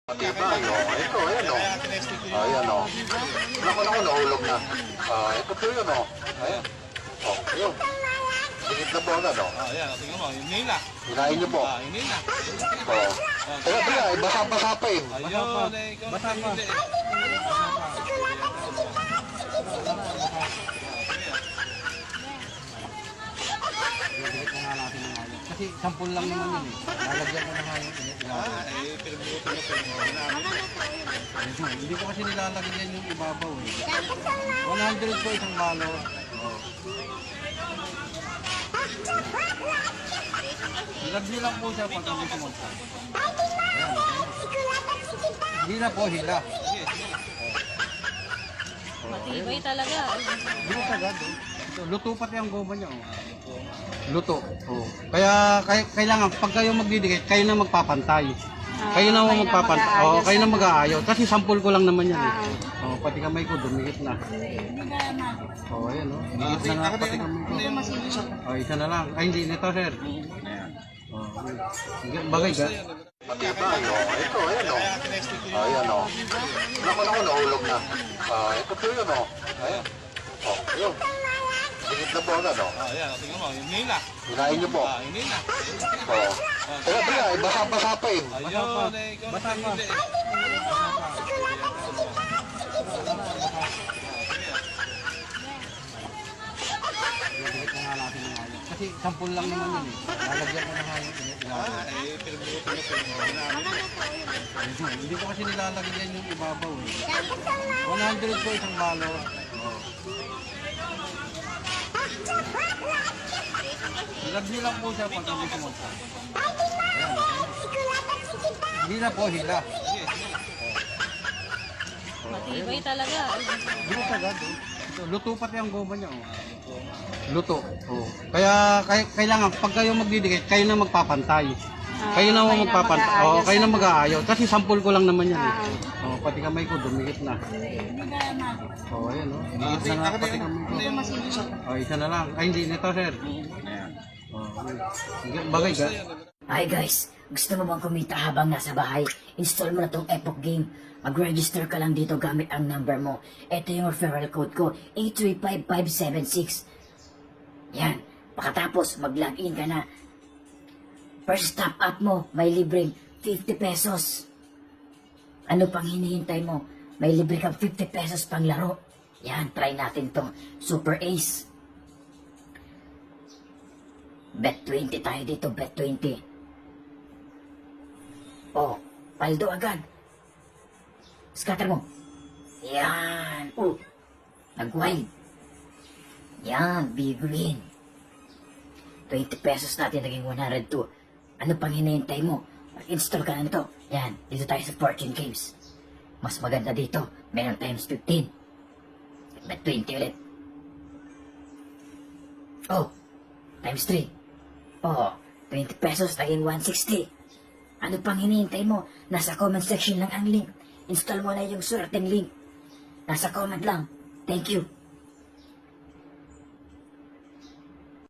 Diba? Ito, ayan o. Ayan o. Naku, nahulog na. Ito po yun o. Ayan. O, yun. Bigit na po agad o. Ayan, tingnan mo, yun na. Hinain niyo po. Yun na. O. Kaya pala, basa-basa pa eh. Ayun, Bata pa. Bibigit na nga natin ng hayop. Kasi sampul lang naman yun eh. Lalagyan ko ng hayop. Hindi ko kasi nilalagyan yung ibabaw eh. 100 po isang balo. Ilagyan lang po siya pag hindi sumunta. Hindi na po hila. Matibay talaga. Hindi agad eh. Luto pati ang goma niya oh. Luto. Oh. Kaya kailangan pag kayo magdidikit, kayo na magpapantay. Kayo na magpapantay. Oh, kayo na mag-aayaw kasi sampol ko lang naman yan eh. Oh, pati kamay ko dumikit na. Oh, ayan oh. Dumikit na nga pati kamay ko. Oh, isa na lang. Ay hindi nito sir. Oh. Bagay ka. Diba? Ito, ayan o. Ayan o. Naku, nahulog na. Ito po yun o. Ayan. O, yun. Bigit na po agad o. Ayan, tingnan mo, yun na. Hinain niyo po. Yun na. O. Kaya pala, basa-basa pa eh. Ayun, Bata pa. Bibigit na nga natin ng hayop. Kasi sampul lang naman yun eh. Lalagyan ko ng hayop. Hindi ko kasi nilalagyan yung ibabaw eh. 100 po isang balo. Ilagyan lang po siya pag hindi sumunta. Hindi na po hila. Matibay talaga. Hindi agad eh. Luto pati ang goma niya oh. Luto. Oh. Kaya kailangan pag kayo magdidikit, kayo na magpapantay. Kayo na magpapantay. Oh, kayo na mag-aayaw kasi sampol ko lang naman yan eh. Oh, pati kamay ko dumikit na. Oh, ayan oh. Dumikit na nga pati kamay ko. Oh, isa na lang. Ay hindi nito sir. Oh, bagay ka. Hi guys, gusto mo bang kumita habang nasa bahay? Install mo na tong Epoch Game. Mag-register ka lang dito gamit ang number mo. Ito yung referral code ko, 835576. Yan, pagkatapos mag-login ka na. First top up mo, may libreng 50 pesos. Ano pang hinihintay mo? May libre kang 50 pesos pang laro. Yan, try natin tong Super Ace. Bet 20 tayo dito, bet 20. Oh, paldo agad. Scatter mo. Yan. Oh, nag-wide. Yan, big win. 20 pesos natin, naging 102. Ano pang hinihintay mo? Mag-install ka na nito. Yan, dito tayo sa Fortune Games. Mas maganda dito, meron times 15. Bet 20 ulit. Oh, times 3. Oh, 20 pesos, naging 160. Ano pang hinihintay mo? Nasa comment section lang ang link. Install mo na yung swerteng link. Nasa comment lang. Thank you.